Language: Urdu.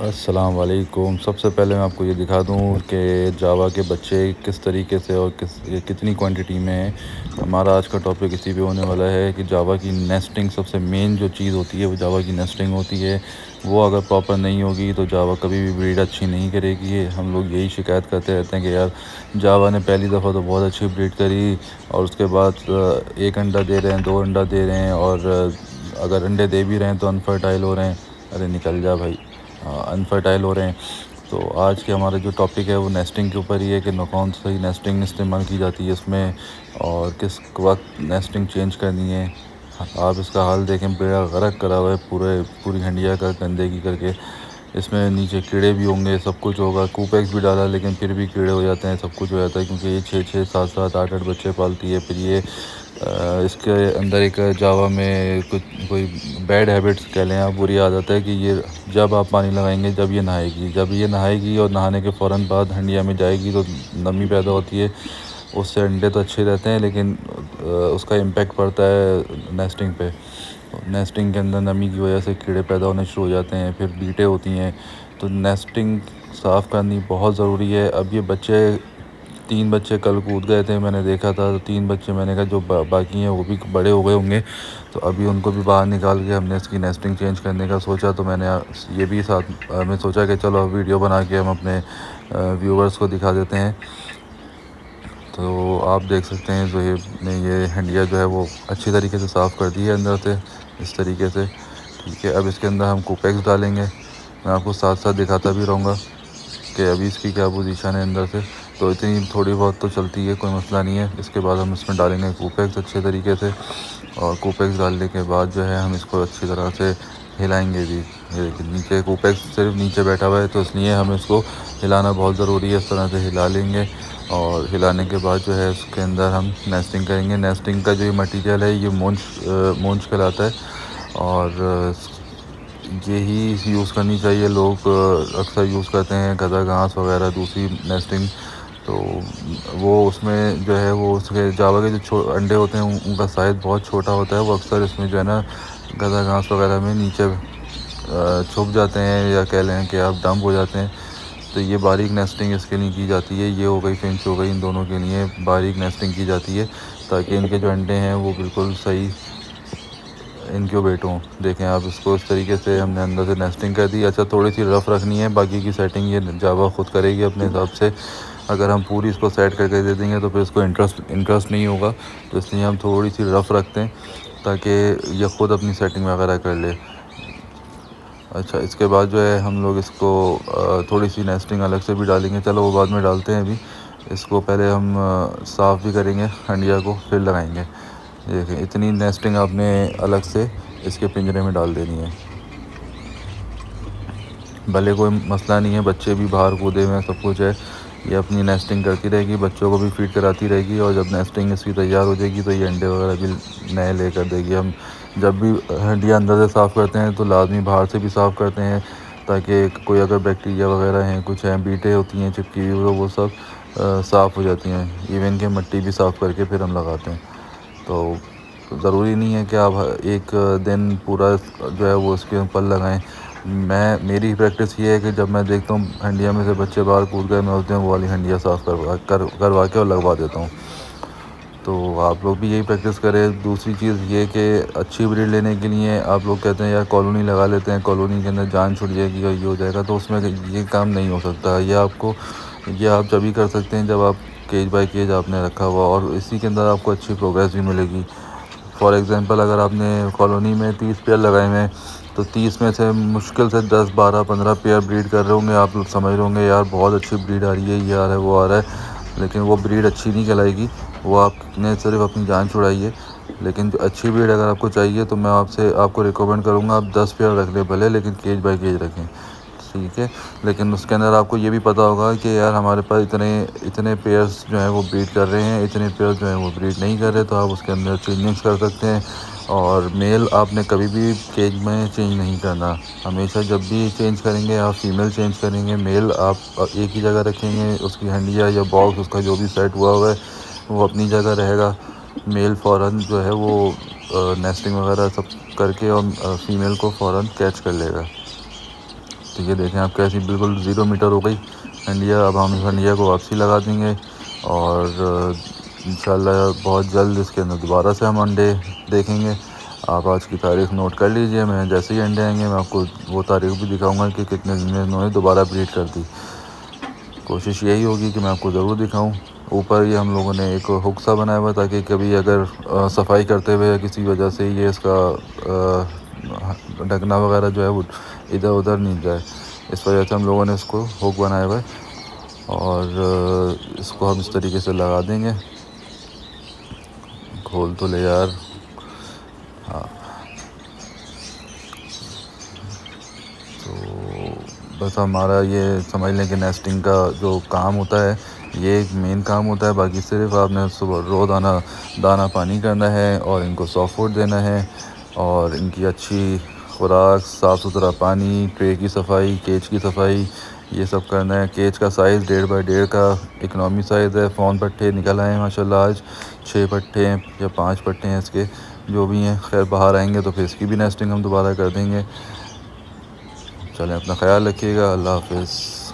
السلام علیکم۔ سب سے پہلے میں آپ کو یہ دکھا دوں کہ جاوا کے بچے کس طریقے سے اور کتنی کوانٹٹی میں ہیں۔ ہمارا آج کا ٹاپک اسی پہ ہونے والا ہے کہ جاوا کی نیسٹنگ سب سے مین جو چیز ہوتی ہے وہ جاوا کی نیسٹنگ ہوتی ہے۔ وہ اگر پراپر نہیں ہوگی تو جاوا کبھی بھی بریڈ اچھی نہیں کرے گی۔ ہم لوگ یہی شکایت کرتے رہتے ہیں کہ یار جاوا نے پہلی دفعہ تو بہت اچھی بریڈ کری اور اس کے بعد ایک انڈا دے رہے ہیں، دو انڈا دے رہے ہیں، اور اگر انڈے دے بھی رہے ہیں تو انفرٹائل ہو رہے ہیں۔ ارے نکل جا بھائی، انفرٹائل ہو رہے ہیں۔ تو آج کے ہمارا جو ٹاپک ہے وہ نیسٹنگ کے اوپر ہی ہے کہ کون سی نیسٹنگ استعمال کی جاتی ہے اس میں، اور کس وقت نیسٹنگ چینج کرنی ہے۔ آپ اس کا حال دیکھیں، بیڑا غرق کرا ہوا ہے پوری ہنڈیا کا گندگی کر کے۔ اس میں نیچے کیڑے بھی ہوں گے، سب کچھ ہوگا، کوپیکس بھی ڈالا لیکن پھر بھی کیڑے ہو جاتے ہیں، سب کچھ ہو جاتا ہے کیونکہ یہ 6 7 7 8 8 بچے پالتی ہے۔ پھر یہ اس کے اندر ایک جاوا میں کوئی بیڈ ہیبٹس کہہ لیں آپ، بری عادت ہے کہ یہ جب آپ پانی لگائیں گے جب یہ نہائے گی اور نہانے کے فوراً بعد ہنڈیا میں جائے گی تو نمی پیدا ہوتی ہے۔ اس سے انڈے تو اچھے رہتے ہیں لیکن اس کا امپیکٹ پڑتا ہے نیسٹنگ پہ۔ نیسٹنگ کے اندر نمی کی وجہ سے کیڑے پیدا ہونے شروع ہو جاتے ہیں، پھر بیٹیں ہوتی ہیں۔ تو نیسٹنگ صاف کرنی بہت ضروری ہے۔ اب یہ بچے 3 بچے کل کود گئے تھے، میں نے دیکھا تھا، تو 3 بچے میں نے کہا جو باقی ہیں وہ بھی بڑے ہو گئے ہوں گے، تو ابھی ان کو بھی باہر نکال کے ہم نے اس کی نیسٹنگ چینج کرنے کا سوچا۔ تو میں نے یہ بھی ساتھ میں سوچا کہ چلو ویڈیو بنا کے ہم اپنے ویورز کو دکھا دیتے ہیں۔ تو آپ دیکھ سکتے ہیں زہیب نے یہ ہنڈیا جو ہے وہ اچھی طریقے سے صاف کر دی ہے اندر سے، اس طریقے سے، ٹھیک ہے۔ اب اس کے اندر ہم کوپیکس ڈالیں گے، میں آپ کو ساتھ ساتھ دکھاتا بھی رہوں گا کہ ابھی اس کی کیا پوزیشن ہے اندر سے۔ تو اتنی تھوڑی بہت تو چلتی ہے، کوئی مسئلہ نہیں ہے۔ اس کے بعد ہم اس میں ڈالیں گے کوپیکس اچھے طریقے سے، اور کوپیکس ڈالنے کے بعد جو ہے ہم اس کو اچھی طرح سے ہلائیں گے بھی۔ نیچے کوپیکس صرف نیچے بیٹھا ہوا ہے تو اس لیے ہمیں اس کو ہلانا بہت ضروری ہے۔ اس طرح سے ہلا لیں گے، اور ہلانے کے بعد جو ہے اس کے اندر ہم نیسٹنگ کریں گے۔ نیسٹنگ کا جو یہ مٹیریل ہے یہ مونچھ کہلاتا ہے، اور یہی یوز کرنی چاہیے۔ لوگ اکثر یوز کرتے ہیں گدھا گھاس وغیرہ دوسری نیسٹنگ، تو وہ اس میں جو ہے وہ اس کے جاوا کے جو انڈے ہوتے ہیں ان کا سائز بہت چھوٹا ہوتا ہے، وہ اکثر اس میں جو ہے نا گدھا گھاس وغیرہ میں نیچے چھپ جاتے ہیں، یا کہہ لیں کہ آپ ڈمپ ہو جاتے ہیں۔ تو یہ باریک نیسٹنگ اس کے لیے کی جاتی ہے، یہ ہو گئی فنچ ہو گئی، ان دونوں کے لیے باریک نیسٹنگ کی جاتی ہے تاکہ ان کے جو انڈے ہیں وہ بالکل صحیح انکیوبیٹ ہوں۔ دیکھیں آپ اس کو اس طریقے سے ہم نے اندر سے نیسٹنگ کر دی۔ اچھا تھوڑی سی رف رکھنی ہے، باقی کی سیٹنگ یہ جاوا خود کرے گی اپنے حساب سے۔ اگر ہم پوری اس کو سیٹ کر کے دے دیں گے تو پھر اس کو انٹرسٹ نہیں ہوگا، تو اس لیے ہم تھوڑی سی رف رکھتے ہیں تاکہ یہ خود اپنی سیٹنگ وغیرہ کر لے۔ اچھا اس کے بعد جو ہے ہم لوگ اس کو تھوڑی سی نیسٹنگ الگ سے بھی ڈالیں گے، چلو وہ بعد میں ڈالتے ہیں۔ ابھی اس کو پہلے ہم صاف بھی کریں گے ہنڈیا کو، پھر لگائیں گے۔ دیکھیں اتنی نیسٹنگ آپ نے الگ سے اس کے پنجرے میں ڈال دینی ہے۔ بھلے کوئی مسئلہ نہیں ہے، بچے بھی باہر کودے ہوئے ہیں، سب کچھ ہے، یہ اپنی نیسٹنگ کرتی رہے گی، بچوں کو بھی فیڈ کراتی رہے گی، اور جب نیسٹنگ اس کی تیار ہو جائے گی تو یہ انڈے وغیرہ بھی نئے لے کر دے گی۔ ہم جب بھی ہنڈیا اندر سے صاف کرتے ہیں تو لازمی باہر سے بھی صاف کرتے ہیں تاکہ کوئی اگر بیکٹیریا وغیرہ ہیں، کچھ ہیں، بیٹیں ہوتی ہیں چپکی ہوئی، وہ سب صاف ہو جاتی ہیں۔ ایون کہ مٹی بھی صاف کر کے پھر ہم لگاتے ہیں۔ تو ضروری نہیں ہے کہ آپ ایک دن پورا جو ہے وہ اس کے اوپر لگائیں۔ میری پریکٹس یہ ہے کہ جب میں دیکھتا ہوں ہنڈیا میں سے بچے باہر کود گئے، میں اس دن وہ والی ہنڈیا صاف کروا کے اور لگوا دیتا ہوں۔ تو آپ لوگ بھی یہی پریکٹس کریں۔ دوسری چیز یہ کہ اچھی بریڈ لینے کے لیے آپ لوگ کہتے ہیں یار کالونی لگا لیتے ہیں، کالونی کے اندر جان چھوٹ جائے گی اور یہ ہو جائے گا، تو اس میں یہ کام نہیں ہو سکتا۔ یہ آپ جبھی کر سکتے ہیں جب آپ کیج بائی کیج آپ نے رکھا ہوا، اور اسی کے اندر آپ کو اچھی پروگریس بھی ملے گی۔ فار ایگزامپل اگر آپ نے کالونی میں 30 پیئر لگائے ہوئے ہیں تو 30 میں سے مشکل سے 10 12 15 پیئر بریڈ کر رہے ہوں گے، آپ لوگ سمجھ رہے ہوں گے یار بہت اچھی بریڈ آ رہی ہے، یہ آ رہا ہے وہ آ رہا ہے، لیکن وہ بریڈ اچھی نہیں کہلائے گی، وہ آپ نے صرف اپنی جان چھڑائی ہے۔ لیکن جو اچھی بریڈ اگر آپ کو چاہیے تو میں آپ کو ریکمنڈ کروں گا آپ 10 پیئر رکھ لیں بھلے، لیکن کیج بائی کیج رکھیں، ٹھیک ہے۔ لیکن اس کے اندر آپ کو یہ بھی پتہ ہوگا کہ یار ہمارے پاس اتنے پیئرس جو ہیں وہ بریڈ کر رہے ہیں، اتنے پیئر جو ہیں وہ بریڈ نہیں کر رہے، تو آپ اس کے اندر چینجنگس کر سکتے ہیں۔ اور میل آپ نے کبھی بھی کیج میں چینج نہیں کرنا، ہمیشہ جب بھی چینج کریں گے آپ فیمیل چینج کریں گے، میل آپ ایک ہی جگہ رکھیں گے، اس کی ہنڈیا یا باکس اس کا جو بھی سیٹ ہوا ہوا ہے وہ اپنی جگہ رہے گا۔ میل فوراً جو ہے وہ نیسٹنگ وغیرہ سب کر کے اور فیمیل کو فوراً کیچ کر لے گا۔ تو یہ دیکھیں آپ کیسی بالکل 0 میٹر ہو گئی انڈیا. اب ہم اس انڈیا کو واپسی لگا دیں گے اور انشاءاللہ بہت جلد اس کے اندر دوبارہ سے ہم انڈے دیکھیں گے. آپ آج کی تاریخ نوٹ کر لیجئے. میں جیسے ہی انڈے آئیں گے میں آپ کو وہ تاریخ بھی دکھاؤں گا کہ کتنے دن میں انہوں نے دوبارہ بریڈ کر دی. کوشش یہی ہوگی کہ میں آپ کو ضرور دکھاؤں. اوپر یہ ہم لوگوں نے ایک ہک سا بنایا ہوا تاکہ کبھی اگر صفائی کرتے ہوئے کسی وجہ سے یہ اس کا ڈھکنا وغیرہ جو ہے وہ ادھر ادھر نہیں جائے, اس وجہ سے ہم لوگوں نے اس کو ہک بنایا ہوا ہے. اور اس کو ہم اس طریقے سے لگا دیں گے. کھول تو لے یار. ہاں تو بس ہمارا یہ سمجھ لیں کہ نیسٹنگ کا جو کام ہوتا ہے یہ ایک مین کام ہوتا ہے. باقی صرف آپ نے صبح روزانہ دانہ پانی کرنا ہے اور ان کو سافٹ فوڈ دینا ہے اور ان کی اچھی خوراک, صاف ستھرا پانی, ٹرے کی صفائی, کیج کی صفائی, یہ سب کرنا ہے. کیج کا سائز 1.5x1.5 کا اکنامی سائز ہے. فون پٹھے نکل آئے ہیں ماشاء اللہ. آج 6 پٹھے ہیں یا 5 پٹھے ہیں اس کے جو بھی ہیں. خیر باہر آئیں گے تو پھر اس کی بھی نیسٹنگ ہم دوبارہ کر دیں گے. چلیں اپنا خیال رکھیے گا. اللہ حافظ.